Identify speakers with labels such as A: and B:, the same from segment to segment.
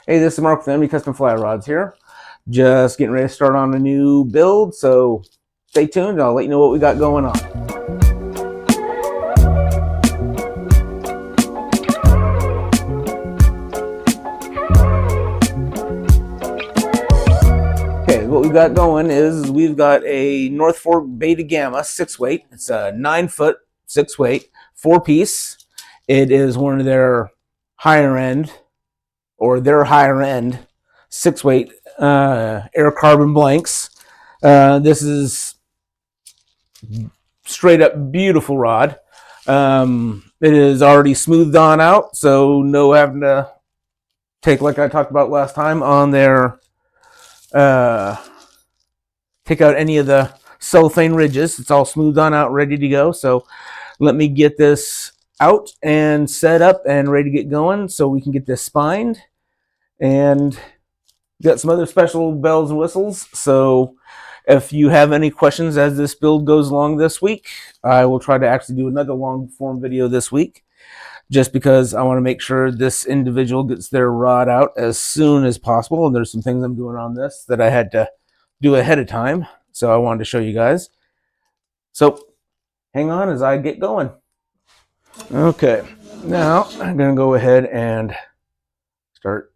A: Hey, this is Mark with MD Custom Fly Rods here. Just getting ready to start on a new build, so stay tuned and I'll let you know what we got going on. Okay, what we got going is we've got a Northfork Beta Gama 6-weight. It's a 9-foot 6-weight, 4-piece. It is one of their higher end 6-weight air carbon blanks. This is straight up beautiful rod. It is already smoothed on out, so no having to take, like I talked about last time, on their take out any of the cellophane ridges. It's all smoothed on out, ready to go. So let me get this out and set up and ready to get going so we can get this spined. And got some other special bells and whistles. So if you have any questions as this build goes along this week, I will try to actually do another long form video this week, just because I want to make sure this individual gets their rod out as soon as possible. And there's some things I'm doing on this that I had to do ahead of time, so I wanted to show you guys. So hang on as I get going. Okay, now I'm going to go ahead and start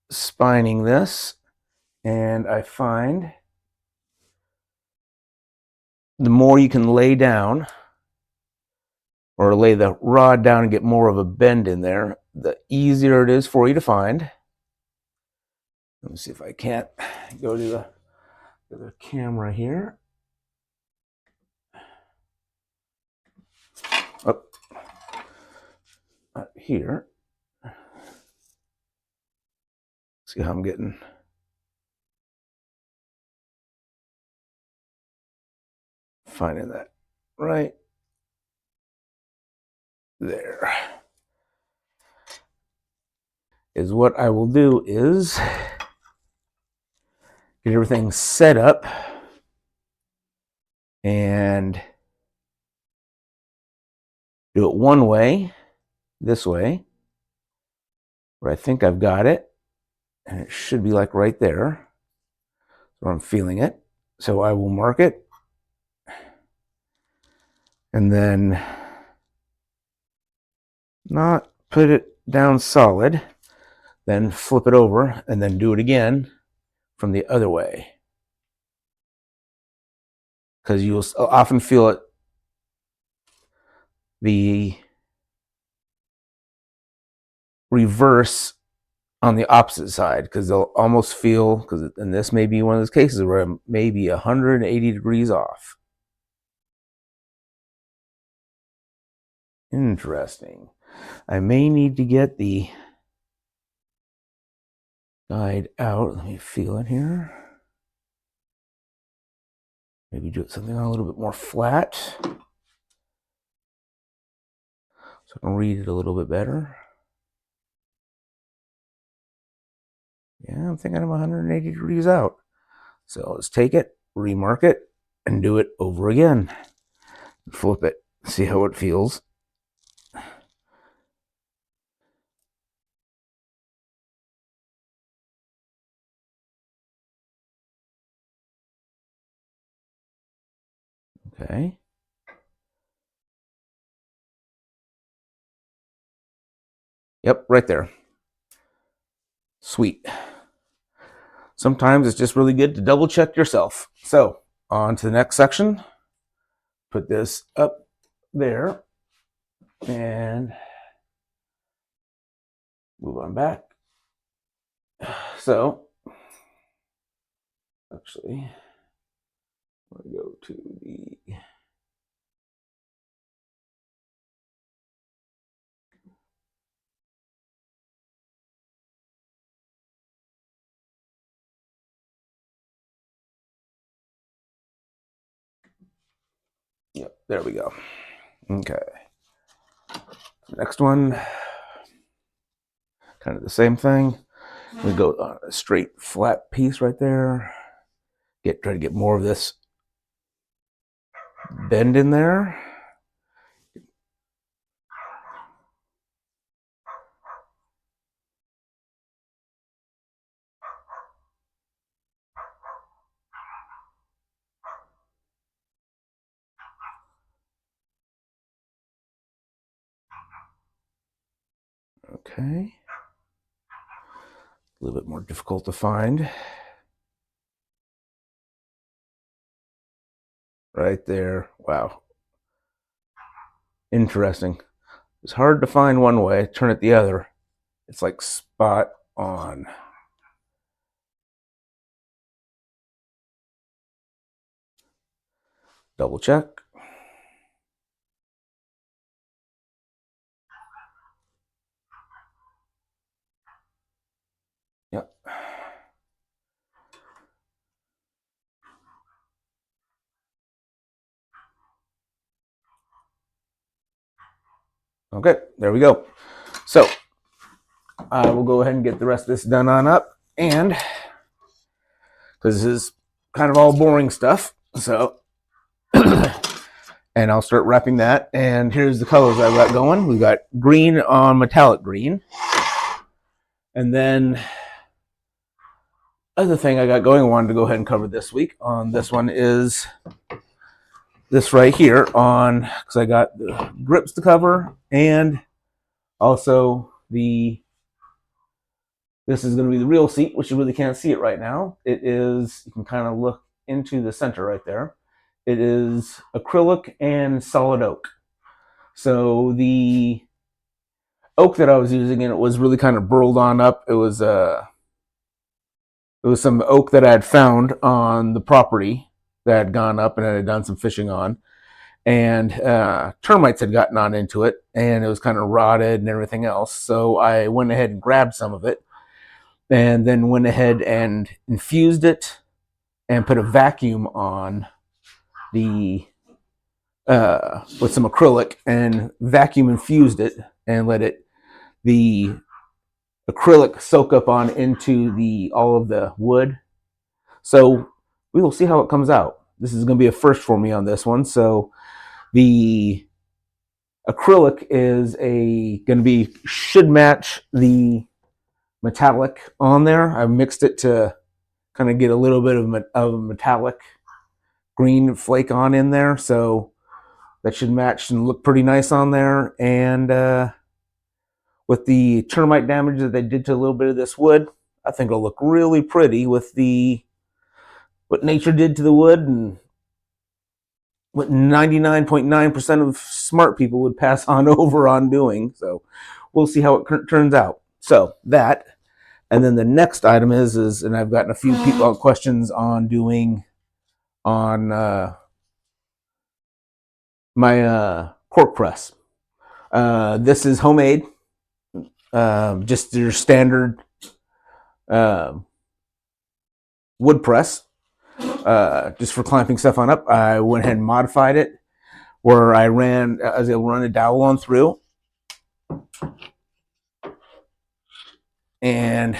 A: spining this, and I find the more you can lay down or lay the rod down and get more of a bend in there, the easier it is for you to find. Let me see if I can't go to the camera here. Up here. See how I'm getting. Finding that right there is what I will do is get everything set up and do it one way, this way, where I think I've got it, and it should be like right there where I'm feeling it. So I will mark it and then not put it down solid, then flip it over and then do it again from the other way, because you'll often feel it, the reverse on the opposite side, because they'll almost feel, because and this may be one of those cases where I'm maybe 180 degrees off. Interesting. I may need to get the guide out. Let me feel it here. Maybe do something a little bit more flat so I can read it a little bit better. Yeah, I'm thinking I'm 180 degrees out. So let's take it, remark it, and do it over again. Flip it, see how it feels. Okay. Yep, right there. Sweet. Sometimes it's just really good to double check yourself. So on to the next section. Put this up there and move on back. So actually, I'm going to go to the yep, there we go. Okay. Next one, kind of the same thing. We go on a straight flat piece right there. Try to get more of this bend in there. Okay. A little bit more difficult to find. Right there. Wow. Interesting. It's hard to find one way, turn it the other. It's like spot on. Double check. Yep. Okay, there we go. So I will go ahead and get the rest of this done on up, and because this is kind of all boring stuff, so and I'll start wrapping that. And here's the colors I've got going. We've got green on metallic green, and then other thing I got going, I wanted to go ahead and cover this week on this one is this right here on, because I got the grips to cover, and also this is going to be the real seat, which you really can't see it right now. It is, you can kind of look into the center right there. It is acrylic and solid oak. So the oak that I was using, and it was really kind of burled on up. It was some oak that I had found on the property that had gone up and I had done some fishing on, and termites had gotten on into it, and it was kind of rotted and everything else. So I went ahead and grabbed some of it, and then went ahead and infused it and put a vacuum on the with some acrylic, and vacuum infused it and let the acrylic soak up on into all of the wood. So we will see how it comes out. This is going to be a first for me on this one. So the acrylic should match the metallic on there. I mixed it to kind of get a little bit of a metallic green flake on in there, so that should match and look pretty nice on there. And with the termite damage that they did to a little bit of this wood, I think it'll look really pretty with what nature did to the wood, and what 99.9% of smart people would pass on over on doing. So we'll see how it turns out. So that, and then the next item is, and I've gotten a few people questions on doing on my cork press. This is homemade, just your standard wood press, just for clamping stuff on up. I went ahead and modified it, where I was able to run a dowel on through, and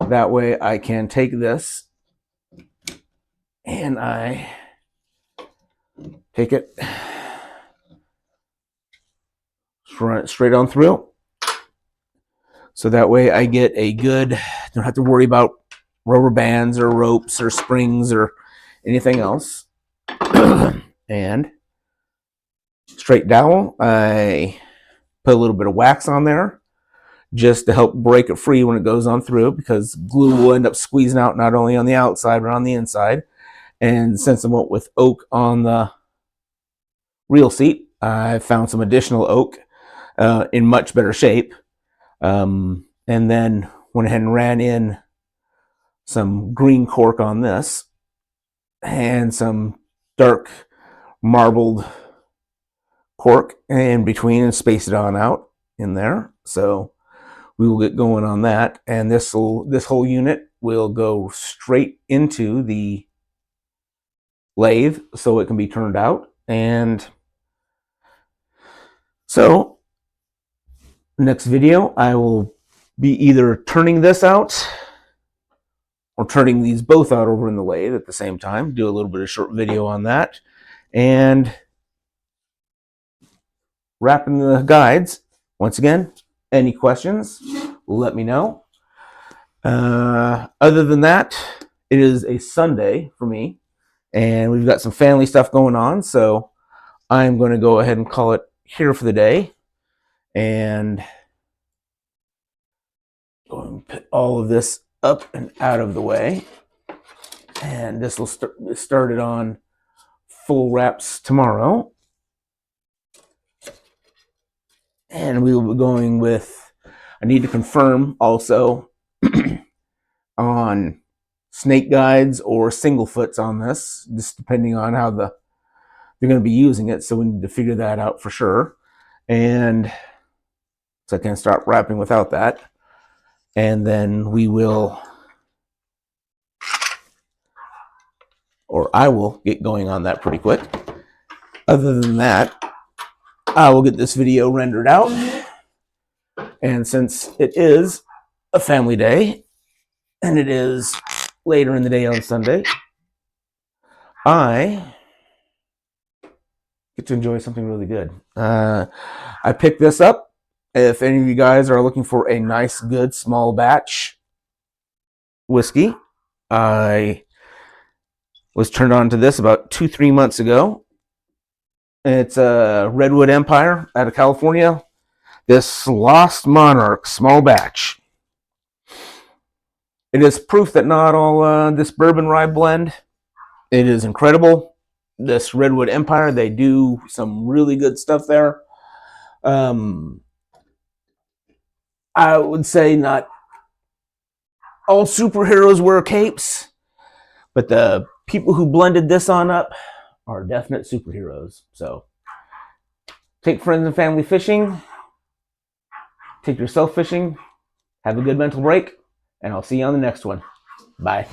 A: that way I can take this and I take it, run it straight on through. So that way I get a good, don't have to worry about rubber bands or ropes or springs or anything else. And straight dowel, I put a little bit of wax on there just to help break it free when it goes on through, because glue will end up squeezing out not only on the outside but on the inside. And since I went with oak on the real seat, I found some additional oak in much better shape, and then went ahead and ran in some green cork on this and some dark marbled cork in between, and space it on out in there. So we will get going on that, and this whole unit will go straight into the lathe so it can be turned out. And so next video I will be either turning this out or turning these both out over in the lathe at the same time. Do a little bit of short video on that, and wrapping the guides. Once again, any questions, let me know. Other than that, it is a Sunday for me, and we've got some family stuff going on, so I'm going to go ahead and call it here for the day, and go and put all of this up and out of the way. And this will start it on full wraps tomorrow. And we will be going with, I need to confirm also on snake guides or single foots on this, just depending on how they're going to be using it. So we need to figure that out for sure. And so I can't start wrapping without that. And then we will, or I will get going on that pretty quick. Other than that, I will get this video rendered out. And since it is a family day, and it is later in the day on Sunday, I get to enjoy something really good. I picked this up. If any of you guys are looking for a nice, good, small batch whiskey, I was turned on to this about 2-3 months ago. It's a Redwood Empire out of California. This Lost Monarch small batch. It is proof that not all this bourbon rye blend, it is incredible. This Redwood Empire, they do some really good stuff there. I would say not all superheroes wear capes, but the people who blended this on up are definite superheroes. So take friends and family fishing, take yourself fishing, have a good mental break, and I'll see you on the next one. Bye.